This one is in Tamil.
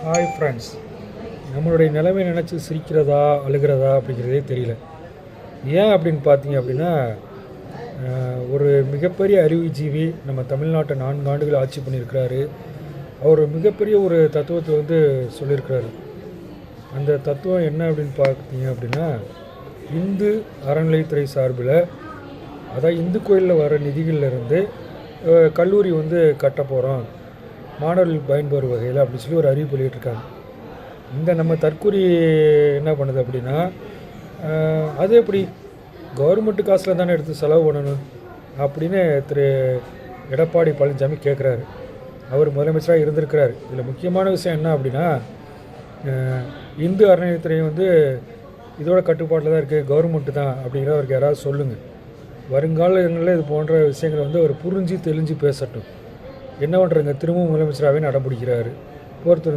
Hi friends. நம்மளுடைய நிலைமை நினச்சி சிரிக்கிறதா அழுகிறதா அப்படிங்கிறதே தெரியல. ஏன் அப்படின்னு பார்த்தீங்க அப்படின்னா, ஒரு மிகப்பெரிய அறிவுஜீவி நம்ம தமிழ்நாட்டை 4 ஆண்டுகள் ஆட்சி பண்ணியிருக்கிறாரு. அவர் மிகப்பெரிய ஒரு தத்துவத்தை சொல்லியிருக்கிறாரு. அந்த தத்துவம் என்ன அப்படின்னு பார்த்தீங்க அப்படின்னா, இந்து அறநிலைத்துறை சார்பில், அதாவது இந்து கோயிலில் வர நிதிகளிலிருந்து கல்லூரி கட்ட போகிறோம், மாணவர்கள் பயன்பெறும் வகையில் அப்படின்னு சொல்லி ஒரு அறிவிப்பு வெளியிட்டிருக்காங்க. இந்த நம்ம தற்கூரி என்ன பண்ணுது அப்படின்னா, அது எப்படி கவர்மெண்ட்டு காசில் தானே எடுத்து செலவு பண்ணணும் அப்படின்னு திரு எடப்பாடி பழனிசாமி கேட்குறாரு. அவர் முதலமைச்சராக இருந்திருக்கிறார். இதில் முக்கியமான விஷயம் என்ன அப்படின்னா, இந்து அறநிலையத்துறை இதோட கட்டுப்பாட்டில் தான் இருக்குது, கவர்மெண்ட்டு தான் அப்படிங்கிற அவருக்கு யாராவது சொல்லுங்கள். வருங்காலங்களில் இது போன்ற விஷயங்களை அவர் புரிஞ்சு தெளிஞ்சு பேசட்டும். என்ன பண்ணுறங்க, திரும்பவும் முதலமைச்சராகவே நடப்பிடிக்கிறாரு. பொறுத்து